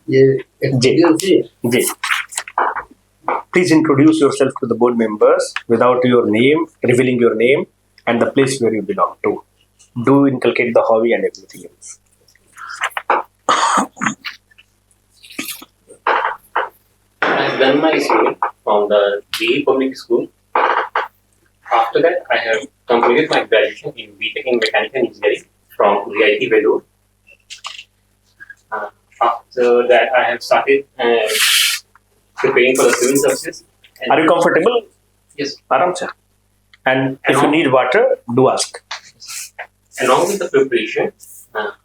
ये जी जी Please introduce yourself to the board members without your name, revealing your name and the place where you belong to. Do inculcate the hobby and everything else. I have done my schooling from the GE Public School. After that, I have completed my graduation in BTech in Mechanical Engineering from VIT Vellore. After that, I have started preparing for the civil services. Are you comfortable? Yes. Aram se. And if you need water, do ask. Along with the preparation,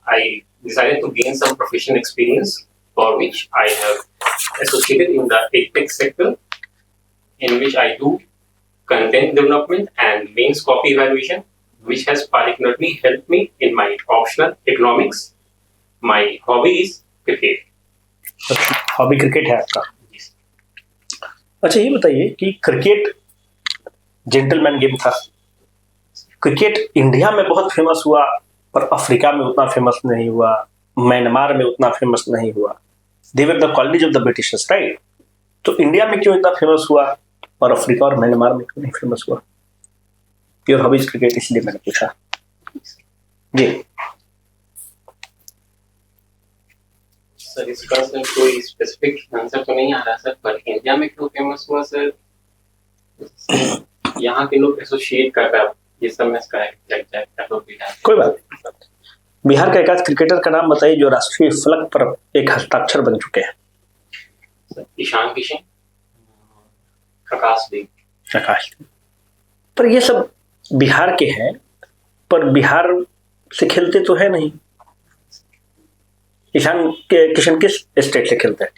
I decided to gain some professional experience, for which I have associated in the EdTech sector, in which I do content development and mains copy evaluation, which has particularly helped me in my optional economics. My hobby is cricket. Hobby cricket है आपका? अच्छा ये बताइए कि cricket gentleman game था, cricket India में बहुत famous हुआ पर अफ्रीका में उतना फेमस नहीं हुआ, म्यांमार में उतना फेमस नहीं हुआ. They were the colonies of the Britishers, right? तो इंडिया में क्यों इतना फेमस हुआ और अफ्रीका और म्यांमार में क्यों नहीं फेमस हुआ? योर हॉबीज क्रिकेट, इसलिए मैंने पूछा. जी सर, इसका सर कोई स्पेसिफिक आंसर तो नहीं आ रहा सर, पर इंडिया में क्यों फेमस हुआ सर, यहाँ के लोग एसोसिएट करता है ये सब में कोई बात नहीं. बिहार का एक आध क्रिकेटर का नाम बताइए जो राष्ट्रीय फलक पर एक हस्ताक्षर बन चुके हैं. ईशान किशन, आकाशदीप. पर ये सब बिहार के हैं, पर बिहार से खेलते तो है नहीं. ईशान किशन किस स्टेट से खेलते हैं?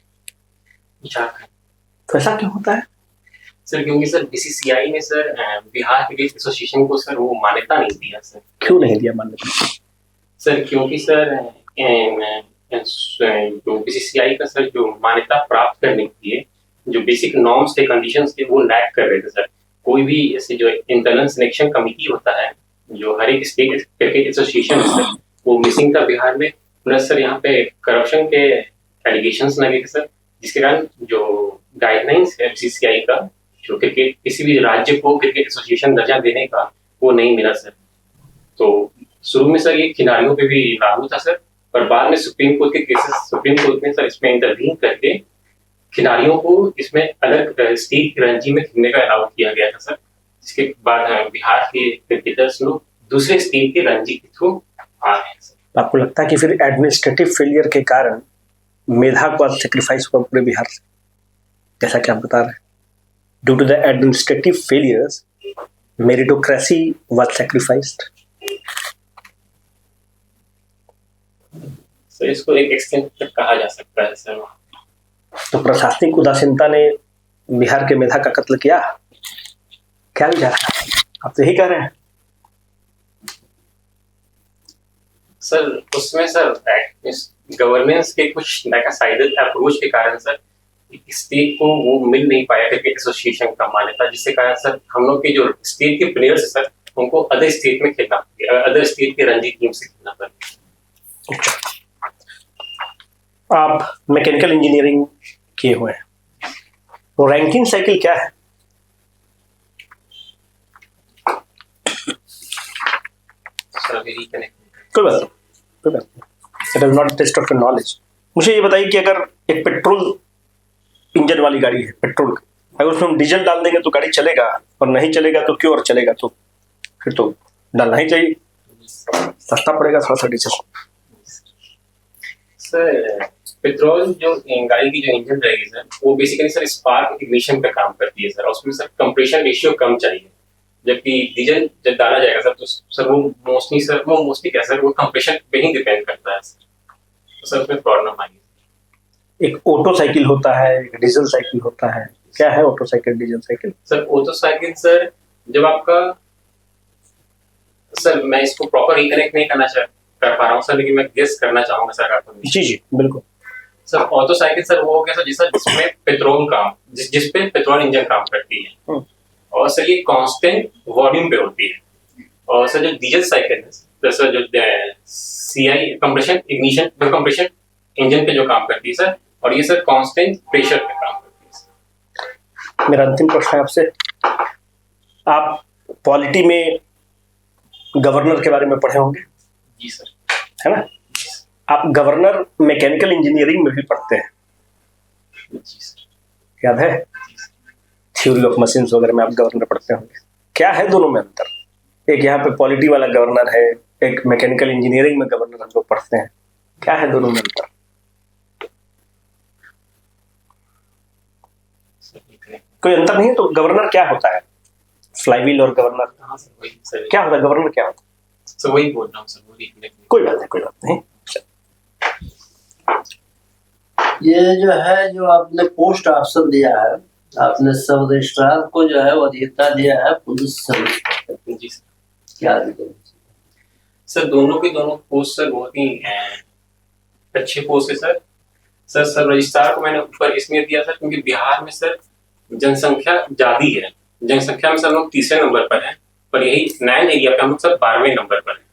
झारखंड. तो ऐसा क्यों होता है सर? क्योंकि सर बीसीसीआई ने सर बिहार क्रिकेट एसोसिएशन को सर वो मान्यता नहीं दिया सर. क्यों नहीं दिया मान्यता? सर क्योंकि सर जो बीसीसीआई का सर जो मान्यता प्राप्त करने के लिए जो बेसिक नॉर्म्स थे, कंडीशंस थे, वो लैक कर रहे थे सर. कोई भी ऐसे जो इंटरनल सिलेक्शन कमिटी होता है जो हर एक स्टेट क्रिकेट एसोसिएशन है सर, वो मिसिंग था बिहार में. प्लस सर यहाँ पे करप्शन के एलिगेशंस लगे थे सर, जिसके कारण जो गाइडलाइंस है बीसीसीआई का जो क्रिकेट किसी भी राज्य को क्रिकेट एसोसिएशन दर्जा देने का, वो नहीं मिला सर. तो शुरू में सर ये खिलाड़ियों पे भी लागू था सर, पर बाद में सुप्रीम कोर्ट ने सर इसमें इंटरवीन करके खिलाड़ियों को इसमें अलग स्टेट रणजी में खेलने का अलाउ किया गया था सर. जिसके बाद बिहार के क्रिकेटर्स लोग दूसरे स्टेट के रणजी के थ्रू आ रहे हैं सर. आपको लगता है कि फिर एडमिनिस्ट्रेटिव फेलियर के कारण मेधा को आज सेक्रीफाइस हुआ पूरे बिहार से, जैसा कि आप बता रहे हैं? Due to the administrative failures meritocracy was sacrificed. Sir इसको एक एक्सटेंट तक कहा जा सकता है सर. तो प्रशासनिक उदासीनता ने बिहार के मेधा का कत्ल किया, क्या विचार है? आप तो यही कह रहे हैं सर. उसमें सर गवर्नेंस के कुछ साइडेड अप्रोच के कारण सर स्टेट को वो मिल नहीं पाया क्रिकेट एसोसिएशन का मान्यता, जिसके कारण सर हम लोग के जो स्टेट के प्लेयर्स है सर उनको अदर स्टेट में खेलना, अदर स्टेट के रणजी टीम से खेलना पड़ा. आप मैकेनिकल इंजीनियरिंग किए हुए हैं, तो रैंकिंग साइकिल क्या है? सर अभी रिकनेक्ट. कोई बात नहीं. It is not test of knowledge. मुझे ये बताइए कि अगर एक पेट्रोल इंजन वाली गाड़ी है, पेट्रोल, अगर उसमें हम डीजल डाल देंगे तो गाड़ी चलेगा, और नहीं चलेगा तो क्यों? और चलेगा तो फिर तो डालना ही चाहिए, सस्ता पड़ेगा थोड़ा सा डीजल. सर पेट्रोल जो गाड़ी की जो इंजन रहेगी सर, वो बेसिकली सर स्पार्क इग्निशन पे काम करती है सर, और उसमें सर कंप्रेशन रेशियो कम चाहिए. जबकि डीजल जब डाला जाएगा सर तो सर वो मोस्टली क्या सर वो कंप्रेशन पे ही डिपेंड करता है सर. तो सर उसमें प्रॉब्लम आई. एक ऑटो साइकिल होता है, एक डीजल साइकिल होता है. क्या है auto cycle, diesel cycle? Sir auto cycle sir जब आपका, सर मैं इसको प्रॉपर रिकनेक्ट नहीं कर पा रहा हूँ सर, लेकिन मैं गेस करना चाहूंगा सर आपको. जी बिल्कुल. सर ऑटो साइकिल सर वो हो गया सर जिसमें पेट्रोल काम जिस पे पेट्रोल इंजन काम करती है, और सर ये कांस्टेंट वॉल्यूम पे होती है. और सर जो डीजल साइकिल है सर जो सीआई कंप्रेशन इंजन पे जो काम करती है सर, और ये सर कांस्टेंट प्रेशर पे काम करती है सर। मेरा अंतिम प्रश्न है आपसे, आप पॉलिटी में गवर्नर के बारे में पढ़े होंगे, जी सर। है ना? आप गवर्नर मैकेनिकल इंजीनियरिंग में भी पढ़ते हैं, जी सर। याद है? थ्योरी ऑफ मशीन्स वगैरह में आप गवर्नर पढ़ते होंगे। क्या है दोनों में अंतर? एक यहाँ पे पॉलिटी वाला गवर्नर है, एक मैकेनिकल इंजीनियरिंग में गवर्नर हम लोग पढ़ते हैं। क्या है दोनों में अंतर? कोई अंतर नहीं है तो गवर्नर क्या होता है? फ्लाईव्हील और गवर्नर, हाँ सर, वही सर। क्या होता है गवर्नर, क्या होता है? सर वही बोल रहा हूँ सर, वही। कोई बात नहीं, कोई बात नहीं। ये जो है, जो आपने पोस्ट ऑप्शन दिया है, आपने सब रजिस्ट्रार को जो है वरीयता दिया है पुलिस सर्विस। जी सर। क्या दिया सर दोनों के दोनों पोस्ट सर बहुत ही अच्छे पोस्ट है सर। सर रजिस्ट्रार को मैंने ऊपर इसलिए दिया सर क्योंकि बिहार में सर जनसंख्या ज्यादा है। जनसंख्या में सर हम लोग तीसरे नंबर पर हैं, पर यही नैन एरिया पे हम लोग सर 12वें नंबर पर हैं।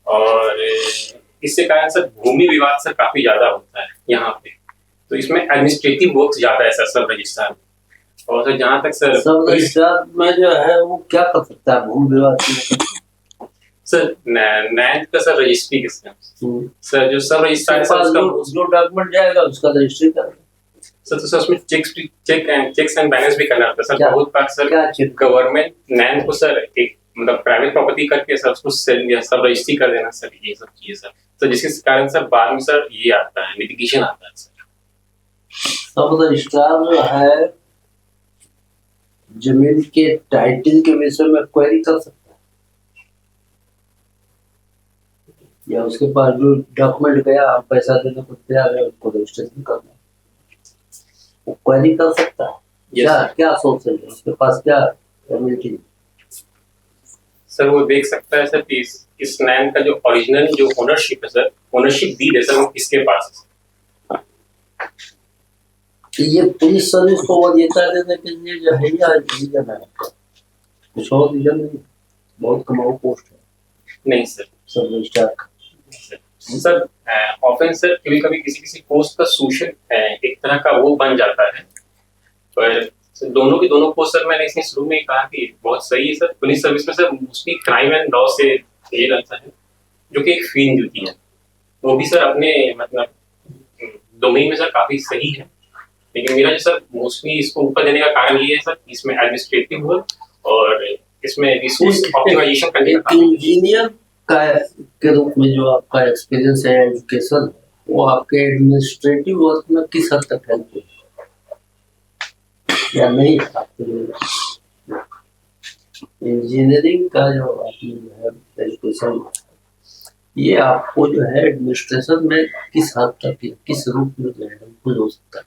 और इससे कारण सर भूमि विवाद सर काफी ज्यादा होता है यहाँ पे, तो इसमें एडमिनिस्ट्रेटिव वर्क ज्यादा है सर सब रजिस्ट्रार में। और सर जहाँ तक सर सब रजिस्ट्रार में जो है वो क्या कर सकता है भूमि विवाद की? सर नैन का सर रजिस्ट्री के सर जो सब रजिस्ट्रार है सर जो डॉक्यूमेंट जाएगा उसका रजिस्ट्री करेगा सर। तो सर उसमें चेक्स एंड बैलेंस भी करना होता है सर। बहुत बार सर क्या चेक? गवर्नमेंट नैन को सर एक मतलब प्राइवेट प्रॉपर्टी करके सर उसको सब रजिस्ट्री कर देना सर, ये सब चीजें सर। तो जिसके कारण सर बाद में सर ये आता है, लिटिगेशन आता है सर। सब रजिस्ट्रार जो है जमीन के टाइटल के विषय में क्वेरी कर सकता है, या उसके पास जो डॉक्यूमेंट गया आप पैसा देने को तैयार है उसको रजिस्ट्रेशन करना, वो क्वेरी कर सकता है। क्या क्या सोच रहे हैं, उसके पास क्या एबिलिटी? सर वो देख सकता है सर कि इस नैन का जो ओरिजिनल जो ओनरशिप है सर, ओनरशिप डीड है सर, वो किसके पास है। ये पुलिस सर्विस को वरीयता देने के लिए जो है या रीजन है आपका? कुछ और रीजन नहीं? बहुत कमाऊ पोस्ट है। नहीं सर। सब रजिस्ट्रार का सर ऑफन सर कभी कभी किसी पोस्ट का सूचन एक तरह का वो बन जाता है, पर सर दोनों के दोनों पोस्ट सर मैंने इसमें शुरू में कहा कि बहुत सही है सर। पुलिस सर्विस में sir mostly crime and law से ये रहता है, जो कि एक फील्ड ड्यूटी है, वो भी सर अपने मतलब डोमेन में सर काफी सही है। लेकिन मेरा जो सर मोस्टली इसको ऊपर देने का कारण ये है सर, इसमें एडमिनिस्ट्रेटिव वर्क और इसमें रिसोर्स ऑप्टिमाइजेशन करने का काम है। इंजीनियर का के रूप में जो आपका एक्सपीरियंस है, एजुकेशन, वो आपके एडमिनिस्ट्रेटिव वर्क में किस हद तक हेल्प या नहीं? इंजीनियरिंग का जो आपने जो है एजुकेशन, ये आपको जो है एडमिनिस्ट्रेशन में किस हद तक, किस रूप में जो है हेल्पफुल हो सकता है?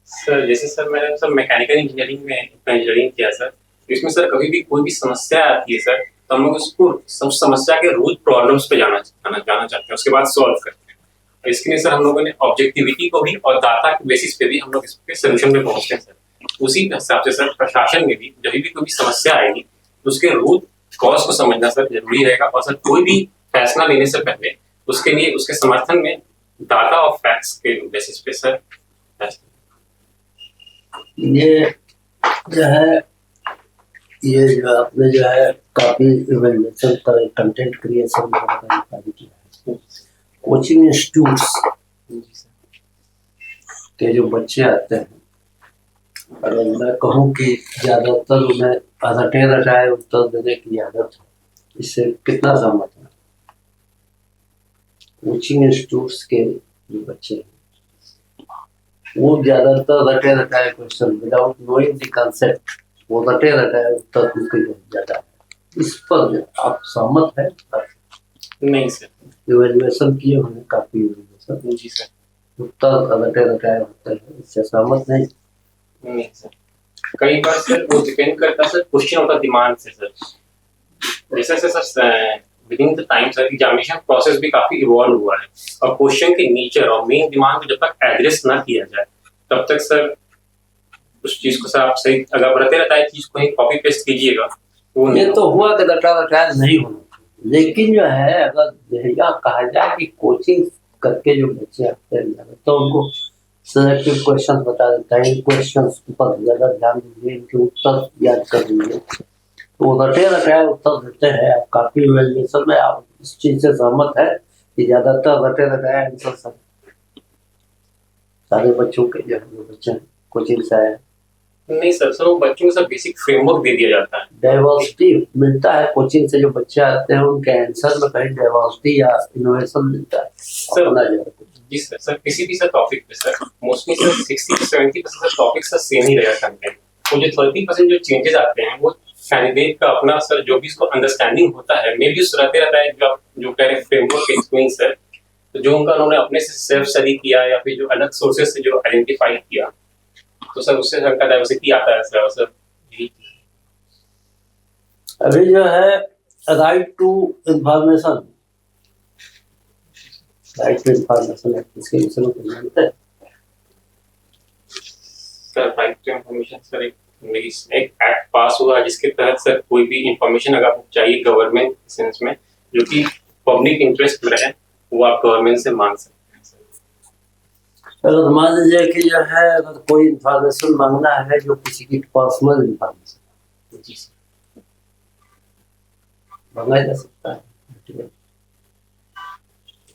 सर जैसे सर मैंने सर मैकेनिकल इंजीनियरिंग में इंजीनियरिंग किया सर, इसमें सर कभी भी कोई भी समस्या आती है सर, तो हम लोग उसको सब समस्या के रूट प्रॉब्लम्स पे जाना चाहते हैं, उसके बाद सॉल्व करते हैं। इसके लिए सर हम लोगों ने ऑब्जेक्टिविटी को भी और डाटा के बेसिस पे भी हम लोग इसके सोल्यूशन पे पहुंचते हैं सर। उसी हिसाब से सर प्रशासन में भी जब भी कोई समस्या आएगी उसके रूट कॉज को समझना सर जरूरी रहेगा। और सर कोई भी फैसला लेने से पहले उसके लिए उसके समर्थन में डाटा और फैक्ट्स के बेसिस पे सर ये जो है, ये जो आपने जो है काफी इवैल्यूएशन का कंटेंट क्रिएशन में कार्य किया है। कोचिंग इंस्टीट्यूट्स के जो बच्चे आते हैं, अगर मैं कहूँ कि ज्यादातर उन्हें रटे रटाए उत्तर देने की आदत है, इससे कितना सहमत है? कोचिंग इंस्टीट्यूट्स के जो बच्चे हैं वो ज्यादातर रटे रटाए question without knowing the concept, वो रटे रटाए उत्तर उनके ज्यादा है। इस पर आप सहमत है? नहीं सर। इवैल्यूएशन किए होंगे काफी इवैल्यूएशन। जी सर। उत्तर रटे रटाए होते हैं, इससे सहमत नहीं? नहीं सर। कई बार सर वो डिपेंड करता है sir question of the demand से सर। जैसे sir within the time sir examination process भी काफी इवॉल्व हुआ है, और क्वेश्चन के नेचर और मेन डिमांड को जब तक एड्रेस ना किया जाए तब तक सर उस चीज को सर आप सही अगर बढ़ते रहता है चीज को ही कॉपी पेस्ट कीजिएगा वो ये तो हुआ कि रटा रटाया नहीं होना, लेकिन जो है अगर यह कहा जाए कि कोचिंग करके जो बच्चे आते हैं तो उनको सिलेक्टिव क्वेश्चन बता देता है, इन क्वेश्चन पर ज्यादा ध्यान दीजिए, इनके उत्तर याद कर लीजिए, तो वो रटे रटाए उत्तर देते हैं। आप काफी इवेल्युएशन में आप इस चीज से सहमत है कि ज्यादातर रटे रटाए आंसर सब सारे बच्चों के जो बच्चे कोचिंग से आए। नहीं सर वो बच्चों को सब बेसिक फ्रेमवर्क दे दिया जाता है। डाइवर्सिटी मिलता है कोचिंग से, जो बच्चे आते हैं उनके आंसर में कहीं डाइवर्सिटी या इनोवेशन मिलता है सर। जी सर किसी भी सर टॉपिक पे सर मोस्टली सर 60 से 70% सर टॉपिक सर सेम ही रहेगा कंटेंट, वो जो 30% जो चेंजेस आते हैं वो कैंडिडेट का अपना सर जो भी उसको अंडरस्टैंडिंग होता है मे भी उस रहते रहता है, जो आप जो कह रहे हैं फ्रेमवर्क एक्सप्लेन सर, तो जो उनका उन्होंने अपने से सेल्फ स्टडी किया या फिर जो अलग सोर्सेज से जो आइडेंटिफाई किया, तो सर उससे सर का डाइवर्सिटी आता है सर। अभी जो है right to information, right to information इसके विषय में कुछ जानते हैं sir? Right to information sir एक एक्ट पास हुआ जिसके तहत सर कोई भी इंफॉर्मेशन अगर आपको चाहिए गवर्नमेंट सेंस में जो कि पब्लिक इंटरेस्ट में रहे वो आप गवर्नमेंट से मांग सकते हैं सर। अगर मान लीजिए कि जो है अगर कोई इंफॉर्मेशन मांगना है जो किसी की पर्सनल इंफॉर्मेशन, जी सर, मांगा जा सकता है।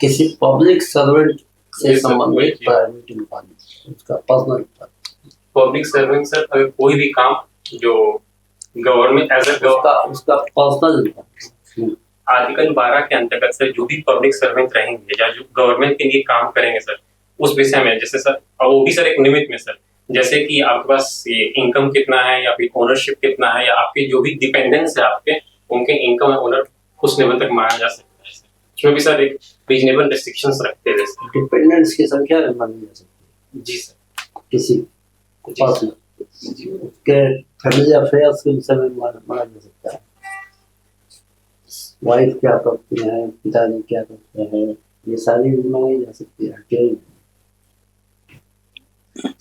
किसी पब्लिक सर्वेंट से संबंधित प्राइवेट इंफॉर्मेशन, उसका पर्सनल पब्लिक सर्वेंट सर अगर कोई भी काम जो गवर्नमेंट एज उसका पर्सनल इंफॉर्मेशन आर्टिकल 12 के अंतर्गत सर जो भी पब्लिक सर्वेंट रहेंगे या जो गवर्नमेंट के लिए काम करेंगे सर उस विषय में, जैसे सर और वो भी सर एक लिमिट में सर, जैसे कि आपके पास ये इनकम कितना है या फिर ओनरशिप कितना है या आपके जो भी डिपेंडेंस है आपके उनके इनकम और ओनर उस लेवल तक माना जा सकता है सर। उसमें भी सर एक रीजनेबल रिस्ट्रिक्शंस रखते हुए सर डिपेंडेंट्स की संख्या भी मानी जा सकती है जी सर, किसी पर्सन के फैमिली अफेयर्स के विषय में माना जा सकता है। वाइफ क्या करती है, पिताजी क्या करते हैं, ये सारी भी मांगी जा सकती है।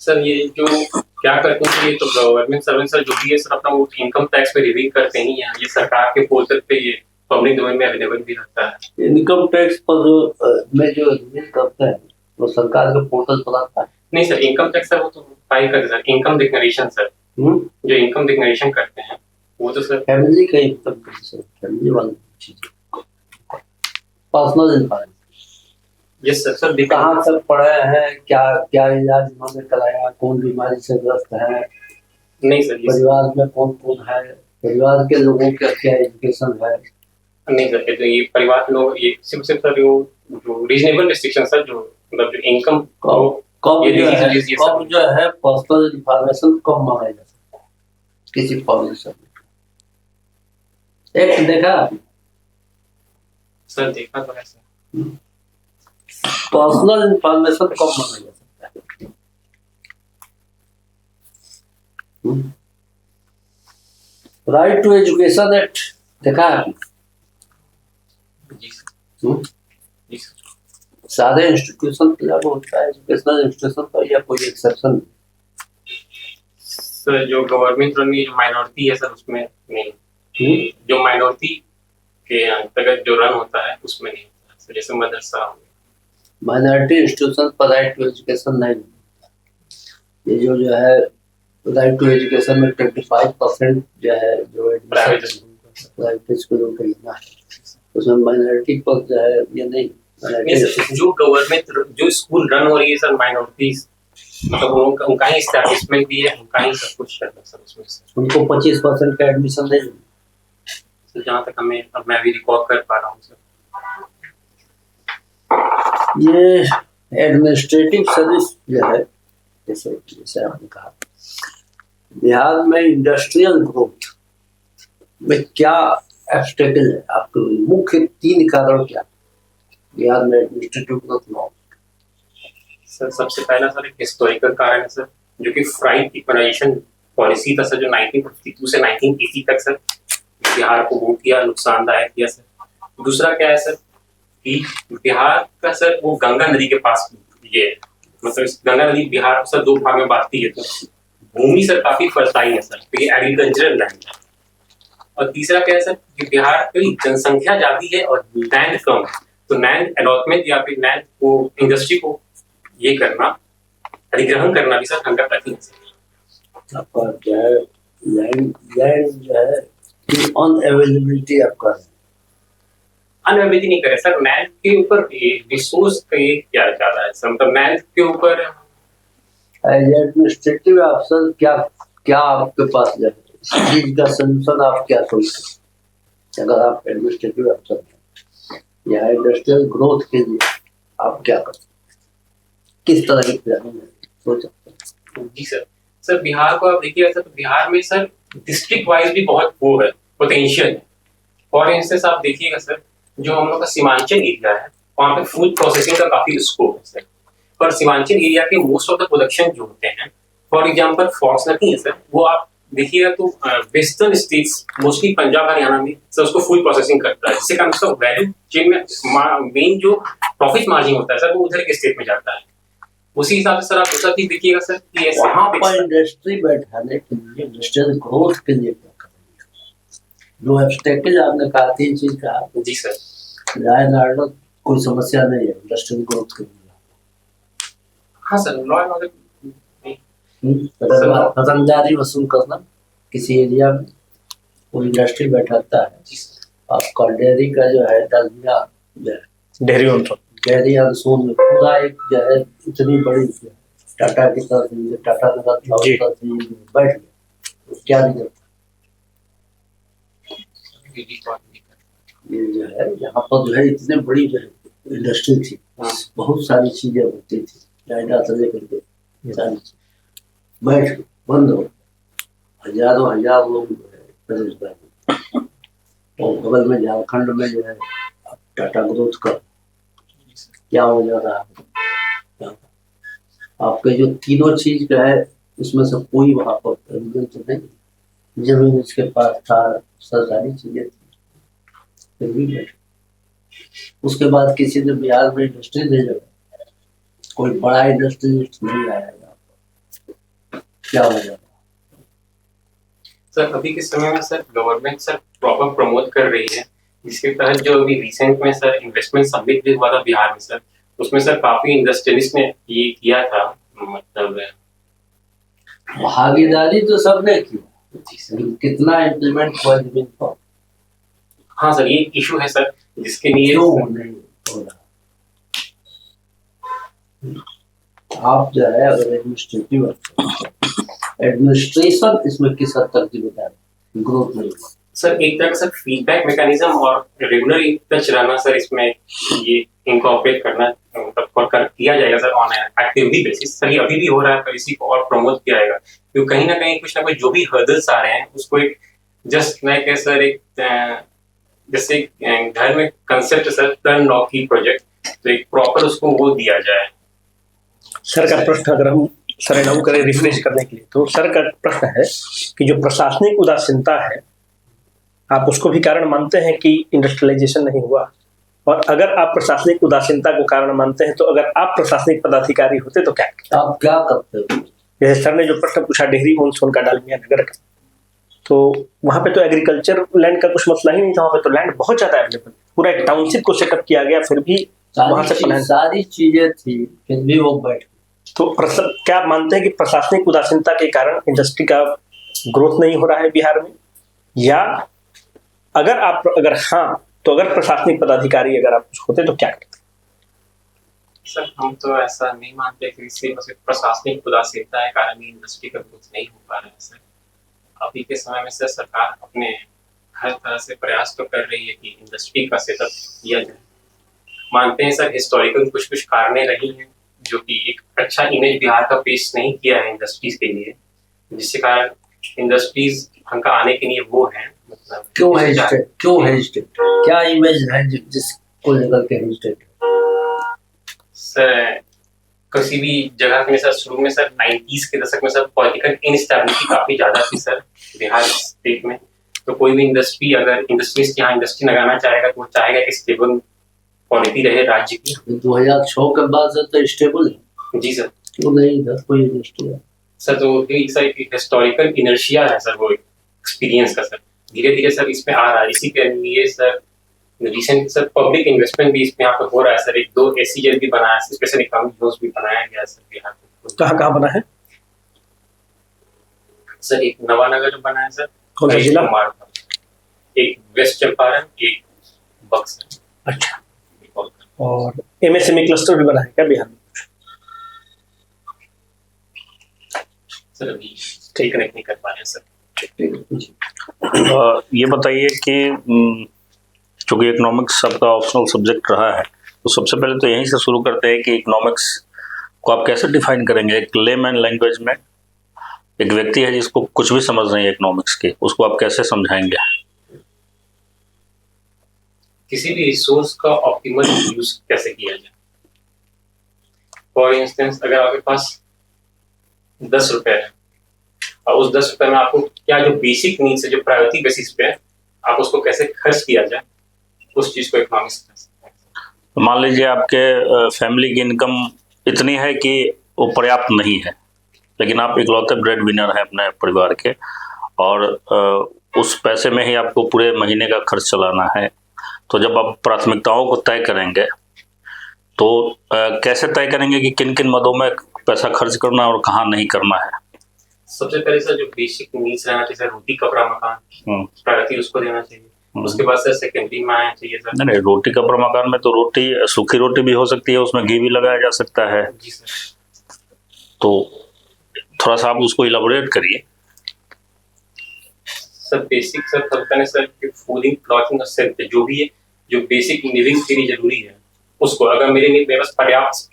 सर ये जो क्या करते हैं ये तो गवर्नमेंट सर्वेंट सर जो भी है सर अपना वो इनकम टैक्स पे रिवील करते ही हैं, ये सरकार के पोर्टल पे ये पब्लिक डोमेन में अवेलेबल भी रहता है। इनकम टैक्स पर जो में जो रिवील करते हैं वो सरकार के पोर्टल पर आता है। नहीं सर इनकम टैक्स सर वो तो फाइल करते सर, इनकम डिक्लेरेशन सर जो इनकम डिक्लेरेशन करते हैं वो तो सर फैमिली का इनकम टैक्स, फैमिली वाली चीज, personal information. Yes sir sir कहाँ तक पढ़े हैं, क्या क्या इलाज उन्होंने कराया, कौन बीमारी से ग्रस्त है, नहीं सर परिवार में कौन कौन है, परिवार के लोगों का क्या एजुकेशन है। नहीं सर तो ये परिवार के लोग ये सिर्फ सर जो रीजनेबल रिस्ट्रिक्शन सर जो मतलब जो इनकम कब जो है पर्सनल इंफॉर्मेशन कब मांगा जा सकता है किसी पब्लिशर में। एक देखा सर देखा तो है सर, पर्सनल इंफॉर्मेशन कब मांगा जा सकता है। राइट टू एजुकेशन एक्ट देखा है जी सर, जी सर। सारे इंस्टीट्यूशन पे लागू होता है, एजुकेशनल इंस्टीट्यूशन पर या कोई एक्सेप्शन? सर जो गवर्नमेंट रन जो माइनॉरिटी है सर उसमें नहीं, जो माइनॉरिटी के अंतर्गत जो रन होता है उसमें नहीं होता सर, जैसे मदरसा हो गया। माइनॉरिटी इंस्टीट्यूशन पर राइट टू एजुकेशन नहीं होता। ये जो है राइट टू एजुकेशन में 25% जो है जो प्राइवेट स्कूलों का लेना है उसमें माइनॉरिटी पर जो है ये नहीं जो गवर्नमेंट जो स्कूल रन हो रही है सर माइनॉरिटीज मतलब उनका ही एस्टैब्लिशमेंट भी है, उनका ही सब कुछ है सर उसमें सर। उनको 25% का एडमिशन नहीं सर जहाँ तक मैं भी रिकॉर्ड कर पा रहा हूँ सर। ये एडमिनिस्ट्रेटिव सर्विस जो है जैसे आपने कहा बिहार में इंडस्ट्रियल ग्रोथ में क्या ऑब्स्टेकल है आपके मुख्य 3 कारण क्या बिहार में एडमिनिस्ट्रेटिव ग्रोथ में? सर सबसे पहला सर एक हिस्टोरिकल कारण है सर जो कि फ्राइड इक्वलाइजेशन पॉलिसी था सर जो 1952 से 1980 तक सर बिहार को वो किया नुकसानदायक किया सर। दूसरा क्या है सर कि बिहार का सर वो गंगा नदी के पास ये मतलब इस गंगा नदी बिहार को सर 2 भाग में बांटती है, तो भूमि सर काफी फर्टाइल है सर, तो ये एग्रीकल्चरल लैंड है। और तीसरा क्या है सर कि बिहार की जनसंख्या ज्यादा है और लैंड कम है, तो लैंड अलॉटमेंट या फिर लैंड को इंडस्ट्री को ये करना, अधिग्रहण करना भी सर अंडर आपका जो है लैंड जो है अनअवेलेबिलिटी आपका अनअवेलेबिलिटी नहीं करे सर, लैंड के ऊपर रिसोर्स का ये क्या जा रहा है सर, मतलब लैंड के ऊपर एज एडमिनिस्ट्रेटिव अफसर क्या क्या आपके पास जो है इस चीज का सोल्यूशन आप क्या सोचते हैं? अगर आप एडमिनिस्ट्रेटिव अफसर हैं या इंडस्ट्रियल ग्रोथ के लिए आप क्या करते हैं, किस तरह की प्लानिंग सोच सकते हैं? जी सर, सर बिहार को आप देखिएगा सर, तो बिहार में सर डिस्ट्रिक्ट वाइज भी बहुत वो है, पोटेंशियल है। फॉर इंस्टेंस आप देखिएगा सर, जो हम लोग का सीमांचल एरिया है वहाँ पे फूड प्रोसेसिंग का काफी स्कोप है सर, पर सीमांचल एरिया के मोस्ट ऑफ द प्रोडक्शन जो होते हैं, फॉर एग्जांपल फॉक्सनटी है सर, वो आप देखिएगा तो western states mostly Punjab Haryana में सर उसको फूड प्रोसेसिंग करता है, जिससे कारण उसका वैल्यू चेन में मेन जो प्रॉफिट मार्जिन होता है सर वो उधर के स्टेट में जाता है। उसी हिसाब से सर आप दूसरा चीज देखिएगा सर कि वहाँ पर इंडस्ट्री बैठाने के लिए इंडस्ट्रियल ग्रोथ के लिए क्या करेंगे? जो एब्स्ट्रैक्ट आपने कहा 3 चीज कहा। जी सर, लॉ एंड ऑर्डर कोई समस्या नहीं है इंडस्ट्रियल ग्रोथ के लिए। हाँ सर, लॉ एंड ऑर्डर रंगदारी वसूल करना, किसी एरिया में कोई इंडस्ट्री बैठाता है, आपका डेयरी का जो है डलमिया डेयरी अनसोन में पूरा एक जो है इतनी बड़ी टाटा की तरफ से टाटा नगर बैठ गया, क्या नहीं करता ये जो है यहाँ पर जो है इतने बड़ी जो है इंडस्ट्री थी, बहुत सारी चीजें होती थी, डायडा से लेकर के सारी चीज बैठ गई, बंद हो, हजारों हजार लोग जो है बेरोजगार। और बगल में झारखंड में जो है टाटा ग्रोथ का क्या हो जा रहा है, आपके जो तीनों चीज का है उसमें से कोई वहां पर एविडेंस नहीं, जमीन उसके पास था, सरकारी चीजें थी, फिर भी बैठे। उसके बाद किसी ने बिहार में इंडस्ट्री नहीं लगाया, कोई बड़ा इंडस्ट्रियलिस्ट नहीं आया यहाँ पर, क्या हो जा रहा है? सर अभी के समय में sir government sir proper promote कर रही है, जिसके तहत जो अभी रिसेंट में सर इन्वेस्टमेंट समिट भी हुआ था बिहार में सर, उसमें सर काफी इंडस्ट्रियलिस्ट ने ये किया था, मतलब भागीदारी तो सबने की, कितना इम्प्लीमेंट हुआ जमीन पर? हाँ सर, ये इशू है सर, जिसके लिए नहीं हो रहा। आप जो है अगर एडमिनिस्ट्रेशन इसमें किस हद तक जिम्मेदार ग्रोथ नहीं हुआ? सर एक तरह का सर फीडबैक मैकेनिज्म और रेगुलर टच रहना सर, इसमें ये इनकॉर्पोरेट करना मतलब किया जाएगा sir on activity basis. Sir ये अभी भी हो रहा है, पर इसी को और प्रमोट किया जाएगा, क्योंकि कहीं ना कहीं कुछ ना कुछ जो भी हर्डल्स आ रहे हैं उसको एक जस्ट लाइक सर एक जैसे घर में कंसेप्ट सर टर्न लॉक की प्रोजेक्ट, तो एक प्रॉपर उसको वो दिया जाए। सर का प्रश्न अगर हम सरनाऊ करें रिफ्रेश करने के लिए, तो सर का प्रश्न है कि जो प्रशासनिक उदासीनता है, आप उसको भी कारण मानते हैं कि इंडस्ट्रियलाइजेशन नहीं हुआ? और अगर आप प्रशासनिक उदासीनता को कारण मानते हैं, तो अगर आप प्रशासनिक पदाधिकारी होते तो क्या आप क्या करते हो? जैसे सर ने जो प्रश्न पूछा डेहरी ऑन का डालमिया नगर का, तो वहां पे तो एग्रीकल्चर लैंड का कुछ मसला ही नहीं था, वहां पे तो लैंड बहुत ज्यादा अवेलेबल, पूरा एक टाउनशिप को सेटअप किया गया, फिर भी वहां से सारी चीजें थी, फिर भी वो बैठ। तो क्या आप मानते हैं कि प्रशासनिक उदासीनता के कारण इंडस्ट्री का ग्रोथ नहीं हो रहा है बिहार में? या अगर हाँ, तो अगर प्रशासनिक पदाधिकारी अगर आप होते तो क्या करते? सर हम तो ऐसा नहीं मानते कि सिर्फ प्रशासनिक उदासीनता के कारण ही इंडस्ट्री का ग्रोथ नहीं हो पा रहा है सर। अभी के समय में सर सरकार अपने हर तरह से प्रयास तो कर रही है कि इंडस्ट्री का सेटअप किया जाए। मानते हैं सर हिस्टोरिकल कुछ कारणें रही हैं जो कि एक अच्छा इमेज बिहार का पेश नहीं किया है इंडस्ट्रीज के लिए, जिसके कारण इंडस्ट्रीज हमका आने के लिए वो है, मतलब क्यों हेजिटेट क्या इमेज है जिसको लेकर के हेजिटेट? सर किसी भी जगह में सर शुरू में सर 90s के दशक में सर पॉलिटिकल इनस्टेबिलिटी काफी ज्यादा थी सर बिहार स्टेट में, तो कोई भी इंडस्ट्री अगर इंडस्ट्रीज यहाँ इंडस्ट्री लगाना चाहेगा तो वो चाहेगा कि स्टेबल पॉलिटी रहे राज्य की। 2006 के बाद से तो स्टेबल है। जी सर। क्यों नहीं इधर कोई इंडस्ट्री है सर? तो सर एक हिस्टोरिकल इनर्शिया है सर, वो एक्सपीरियंस का सर, धीरे धीरे सर इसमें आ रहा है। इसी के लिए sir recent sir public investment भी इसमें यहाँ पे हो रहा है सर। एक 2 SEZ भी बनाया है, स्पेशल इकोनॉमिक जोन भी बनाया गया है सर बिहार में। कहाँ बना है? सर एक नवानगर में बना है सर, कौन सा एक जिला? कुमारखंड, एक वेस्ट चंपारण, एक बक्सर। अच्छा, और MSME क्लस्टर भी बना है क्या बिहार में? सर अभी ठीक कनेक्ट नहीं कर पा रहे हैं सर। ये बताइए कि चूंकि इकोनॉमिक्स आपका ऑप्शनल सब्जेक्ट रहा है, तो सबसे पहले तो यहीं से शुरू करते हैं कि इकोनॉमिक्स को आप कैसे डिफाइन करेंगे एक लेमैन लैंग्वेज में। एक व्यक्ति है जिसको कुछ भी समझ नहीं है इकोनॉमिक्स के, उसको आप कैसे समझाएंगे? किसी भी रिसोर्स का ऑप्टिमल यूज कैसे किया जाए। फॉर इंस्टेंस अगर आपके पास 10 रुपए है और उस 10 रुपए में आपको क्या जो बेसिक नीड्स है, जो प्रायोरिटी बेसिस पे है, आप उसको कैसे खर्च किया जाए, उस चीज को इकोनॉमिक्स कहते हैं। मान लीजिए आपके फैमिली की इनकम इतनी है कि वो पर्याप्त नहीं है, लेकिन आप इकलौते ब्रेड विनर हैं अपने परिवार के, और उस पैसे में ही आपको पूरे महीने का खर्च चलाना है। तो जब आप प्राथमिकताओं को तय करेंगे तो कैसे तय करेंगे कि किन किन मदों में पैसा खर्च करना है और कहाँ नहीं करना है? सबसे पहले सर जो बेसिक नीड्स रहना चाहिए सर, रोटी कपड़ा मकान, प्रायोरिटी उसको देना चाहिए। उसके बाद सर सेकेंडरी में आना चाहिए सर। नहीं, रोटी कपड़ा मकान में तो रोटी सूखी रोटी भी हो सकती है, उसमें घी भी लगाया जा सकता है। जी सर। तो थोड़ा सा आप उसको इलाबोरेट करिए। सर बेसिक सर सबसे पहले सर फूडिंग क्लॉथिंग और सेल्फ जो भी है, जो बेसिक लिविंग के लिए जरूरी है उसको, अगर मेरे पास पर्याप्त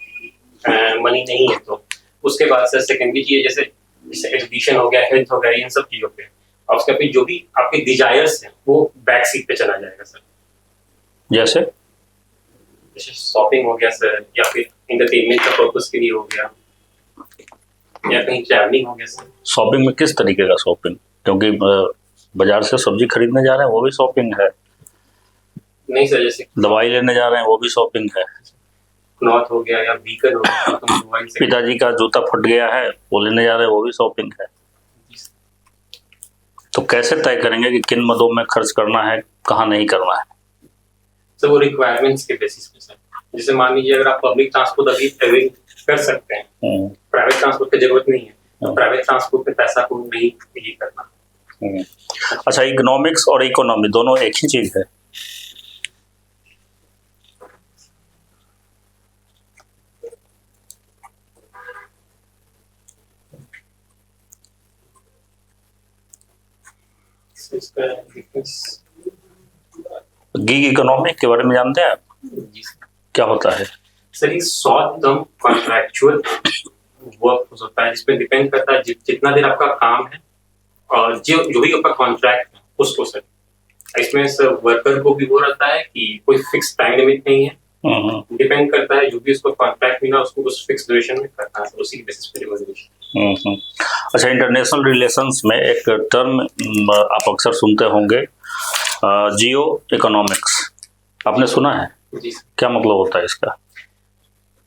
मनी नहीं है तो उसके बाद सर सेकेंडरी चीज जैसे एजुकेशन हो गया, हेल्थ हो गया, इन सब चीजों पे। और उसके फिर जो भी आपके डिजायर्स हैं वो बैक सीट पे चला जाएगा सर। जैसे शॉपिंग हो गया सर, या फिर एंटरटेनमेंट का पर्पस के लिए हो गया, या कहीं ट्रैवलिंग हो गया सर। शॉपिंग में किस तरीके का शॉपिंग? क्योंकि बाजार से सब्जी खरीदने जा रहे हैं वो भी शॉपिंग है, नहीं सर जैसे दवाई लेने जा रहे हैं वो भी शॉपिंग है, क्लॉथ हो गया या व्हीकल हो गया, तो मोबाइल से पिताजी का जूता फट गया है वो लेने जा रहे हैं वो भी शॉपिंग है। तो कैसे तय करेंगे कि किन मदों में खर्च करना है, कहाँ नहीं करना है? सर वो रिक्वायरमेंट्स के बेसिस पे सर। जैसे मान लीजिए अगर आप पब्लिक ट्रांसपोर्ट अभी अवेल कर सकते हैं, प्राइवेट ट्रांसपोर्ट की जरूरत नहीं है, तो प्राइवेट ट्रांसपोर्ट पे पैसा को नहीं ये करना। अच्छा, इकोनॉमिक्स और इकोनॉमी दोनों एक ही चीज है? इसका डिफरेंस गिग इकोनॉमी के बारे में जानते हैं आप? जी सर। क्या होता है? सर एक शॉर्ट टर्म कॉन्ट्रैक्चुअल वर्क होता है जिसपे डिपेंड करता है जितना देर आपका काम है और जो भी आपका कॉन्ट्रैक्ट है उसको सर। इसमें सर वर्कर को भी वो रहता है कि कोई फिक्स टाइम लिमिट नहीं है, डिपेंड करता है जो भी उसको कॉन्ट्रैक्ट मिला उसको उस फिक्स ड्यूरेशन में करना है, उसी के बेसिस पे रिवॉल्यूशन। अच्छा, इंटरनेशनल रिलेशंस में एक टर्म आप अक्सर सुनते होंगे, जियो इकोनॉमिक्स, आपने सुना है? जी सर। क्या मतलब होता है इसका?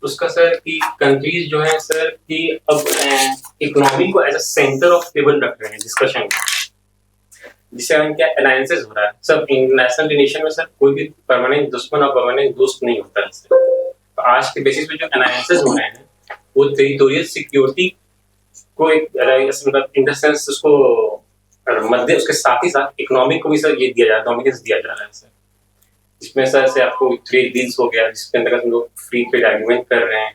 उसका सर कि कंट्रीज जो है सर कि अब इकोनॉमी को as a centre of table रख रहे हैं डिस्कशन में, जिससे क्या अलायंसेस हो रहा है। सब इंटरनेशनल रिलेशन में सर कोई भी परमानेंट दुश्मन और परमानेंट दोस्त नहीं होता है सर। तो आज के बेसिस पे जो अलायंसेस हो रहे हैं वो टेरिटोरियल सिक्योरिटी को एक मतलब इन द सेंस उसको मध्य उसके साथ ही साथ इकोनॉमिक को भी सर ये दिया जा रहा है, डोमिनेंस दिया जा रहा है सर। इसमें सर से आपको ट्रेड डील्स हो गया जिसके अंतर्गत हम लोग फ्री ट्रेड एग्रीमेंट कर रहे हैं।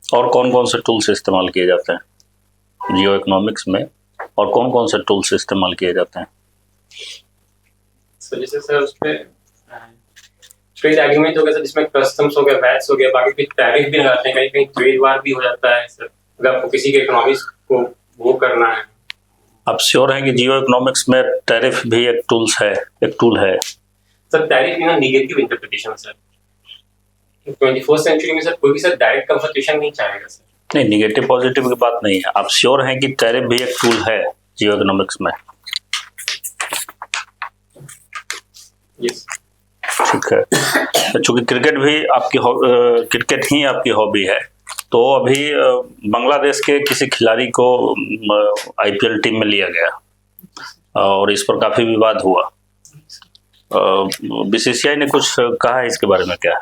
और कौन कौन से टूल्स इस्तेमाल किए जाते हैं जियो इकोनॉमिक्स में, और कौन कौन से टूल्स इस्तेमाल किए जाते हैं? सर जैसे सर उसपे ट्रेड एग्रीमेंट हो गया सर, जिसमें कस्टम्स हो गया, वैट्स हो गया, बाकी फिर टैरिफ भी लगाते हैं, कहीं कहीं ट्रेड वार भी हो जाता है सर अगर आपको किसी के इकोनॉमिक्स को वो करना है। आप श्योर हैं कि जियो इकोनॉमिक्स में टैरिफ भी एक टूल है? Sir tariff in negative interpretation sir. 21st century में सर कोई भी सर डायरेक्ट कंपटीशन नहीं चाहेगा सर। नहीं, निगेटिव पॉजिटिव की बात नहीं है, आप श्योर हैं कि टैरिफ भी एक टूल है जियो इकोनॉमिक्स में? यस। ठीक है। चूंकि क्रिकेट ही आपकी हॉबी है, तो अभी बांग्लादेश के किसी खिलाड़ी को IPL टीम में लिया गया और इस पर काफी विवाद हुआ। बीसीसीआई ने कुछ कहा है इसके बारे में क्या?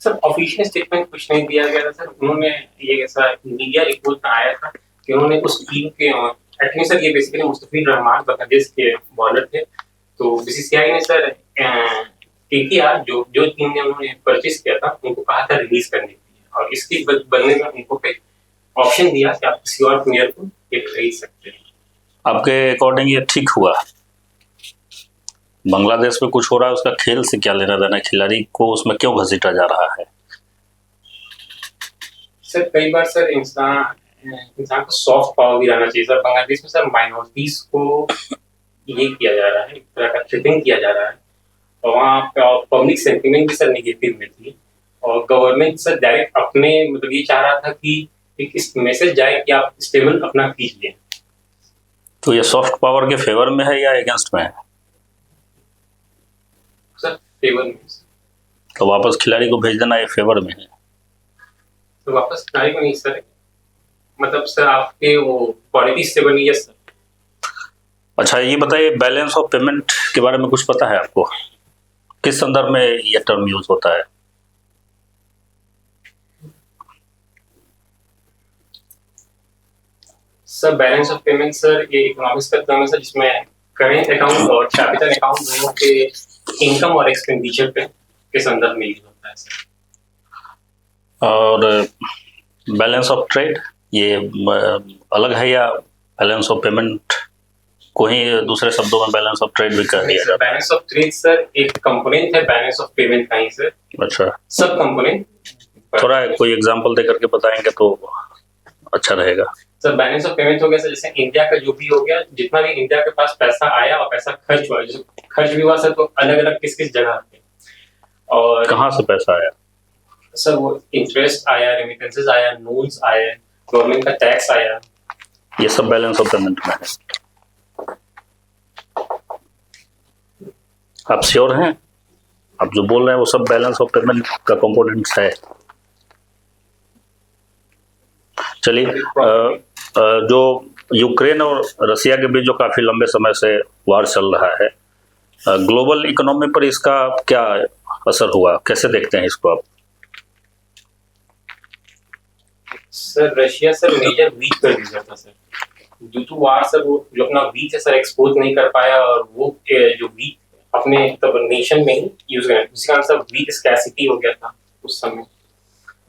सर ऑफिशियल स्टेटमेंट कुछ नहीं दिया गया था सर। उन्होंने ये ऐसा मीडिया रिपोर्ट में आया था कि उन्होंने उस टीम के एक्चुअली सर ये बेसिकली मुस्तफिजुर रहमान बांग्लादेश के बॉलर थे। तो बीसीसीआई ने सर केकेआर जो जो टीम ने उन्होंने परचेज किया था उनको कहा था रिलीज करने के लिए, और इसके बदले में उनको पे ऑप्शन दिया कि आप किसी और प्लेयर को ये खरीद सकते हैं। आपके अकॉर्डिंग ये ठीक हुआ? बांग्लादेश में कुछ हो रहा है, उसका खेल से क्या लेना देना? खिलाड़ी को उसमें क्यों घसीटा जा रहा है? सर कई बार सर इंसान को सॉफ्ट पावर भी रहना चाहिए सर। बांग्लादेश में सर माइनॉरिटीज को ये किया जा रहा है, एक तरह का ट्रिपिंग किया जा रहा है, और वहाँ पब्लिक सेंटिमेंट भी सर निगेटिव में थी, और गवर्नमेंट सर डायरेक्ट अपने मतलब ये चाह रहा था कि एक इस मैसेज जाए कि आप स्टेबल अपना कीजिए। तो ये सॉफ्ट पावर के फेवर में है या अगेंस्ट में है? सर फेवर में। तो वापस खिलाड़ी को भेज देना ये फेवर में है? तो वापस खिलाड़ी को नहीं सर, मतलब सर आपके वो पॉलिटी स्टेबल नहीं है सर। अच्छा ये बताइए, बैलेंस ऑफ पेमेंट के बारे में कुछ पता है आपको? किस संदर्भ में ये टर्म यूज होता है? Sir balance of payment sir ये इकोनॉमिक्स का टर्म है सर, जिसमें करेंट अकाउंट और कैपिटल अकाउंट दोनों के इनकम और एक्सपेंडिचर के संदर्भ में यूज होता है सर। और बैलेंस ऑफ ट्रेड ये अलग है या बैलेंस ऑफ पेमेंट को ही दूसरे शब्दों में बैलेंस ऑफ ट्रेड भी कर दिया जाता है? बैलेंस ऑफ ट्रेड सर एक कंपोनेंट है बैलेंस ऑफ पेमेंट का ही सर। अच्छा, सब कंपोनेंट थोड़ा कोई एग्जांपल दे करके बताएंगे तो अच्छा रहेगा। सर बैलेंस ऑफ पेमेंट हो गया सर, जैसे इंडिया का जो भी हो गया, जितना भी इंडिया के पास पैसा आया और पैसा खर्च हुआ, जैसे खर्च भी हुआ सर तो अलग अलग किस किस जगह पे, और कहाँ से पैसा आया? सर वो इंटरेस्ट आया, रेमिटेंसेस आया, लोन्स आए, गवर्नमेंट का टैक्स आया, ये सब बैलेंस ऑफ पेमेंट में है। आप श्योर हैं? आप जो बोल रहे हैं वो सब बैलेंस ऑफ पेमेंट का कंपोनेंट्स है? चलिए, जो यूक्रेन और रसिया के बीच जो काफी लंबे समय से वार चल रहा है, ग्लोबल इकोनॉमी पर इसका क्या असर हुआ? कैसे देखते हैं इसको आप? Sir Russia sir major weak कर दिया था sir, due to war sir वो जो अपना वीक है सर एक्सपोर्ट नहीं कर पाया, और वो जो वीक अपने तब नेशन में ही यूज कर, जिसका कारण सर वीक स्कैसिटी हो गया था उस समय।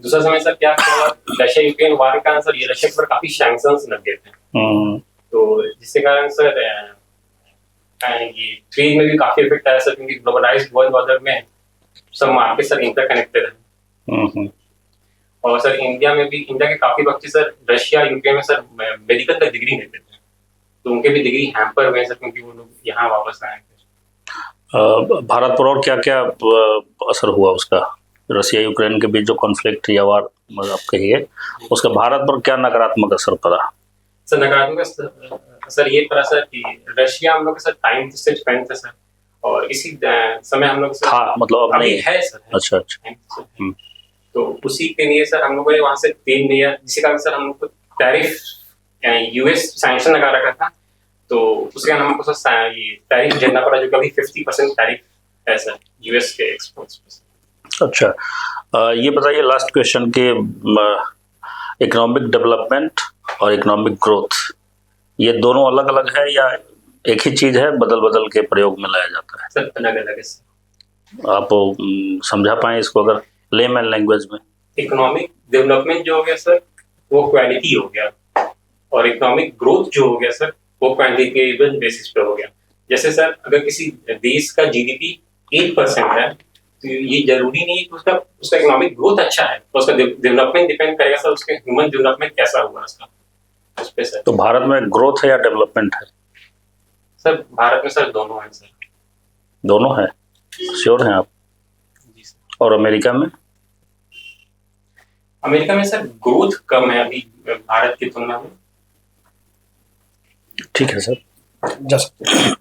दूसरा समय सर क्या हुआ, रशिया यूक्रेन वार के कारण सर ये रशिया पर काफी सैंक्शंस लग गए थे, तो जिसके कारण सर ये ट्रेड में भी काफी इफेक्ट आया सर, क्योंकि ग्लोबलाइज्ड वर्ल्ड ऑर्डर में सब मार्केट सर इंटरकनेक्टेड है। और सर इंडिया में भी, इंडिया के काफी बच्चे सर रशिया यूक्रेन में सर मेडिकल का डिग्री लेते थे, तो उनके भी डिग्री हैम्पर हुए सर, क्योंकि वो लोग यहाँ वापस आए थे। भारत पर और क्या क्या असर हुआ उसका? रसिया यूक्रेन के बीच जो कॉन्फ्लिक्ट या वार आप कहिए, उसका भारत पर क्या नकारात्मक असर पड़ा? सर नकारात्मक सर ये पड़ा सर कि रशिया हम लोग के साथ टाइम डिस्टेंस फ्रेंड था सर, और इसी समय हम लोग हाँ, मतलब अभी है सर है। अच्छा अच्छा। तो उसी के लिए सर हम लोगों ने वहां से तेल लिया, जिसके कारण सर हम लोग को टैरिफ यूएस सैंक्शन लगा रखा था, तो उसके कारण हमको सर ये टैरिफ झेलना पड़ा, जो कभी 50% टैरिफ है सर यूएस के एक्सपोर्ट्स पे। अच्छा, ये बताइए लास्ट क्वेश्चन के, इकोनॉमिक डेवलपमेंट और इकोनॉमिक ग्रोथ ये दोनों अलग अलग है या एक ही चीज है, बदल बदल के प्रयोग में लाया जाता है? सर अलग अलग है सर। आप समझा पाए इसको अगर लेमैन लैंग्वेज में? इकोनॉमिक डेवलपमेंट जो हो गया सर वो क्वालिटी हो गया, और इकोनॉमिक ग्रोथ जो हो गया सर वो क्वांटिटेटिव बेसिस पे हो गया। जैसे सर अगर किसी देश का जीडीपी 8% है, तो ये जरूरी नहीं है कि उसका इकोनॉमिक ग्रोथ अच्छा है, तो उसका डेवलपमेंट डिपेंड करेगा सर उसके ह्यूमन डेवलपमेंट कैसा हुआ उसका उस पे सर। तो भारत में ग्रोथ है या डेवलपमेंट है? सर भारत में सर दोनों है सर। दोनों है? श्योर हैं आप? जी सर। और अमेरिका में? अमेरिका में सर ग्रोथ कम है अभी भारत की तुलना में। ठीक है सर, जा सकते हैं।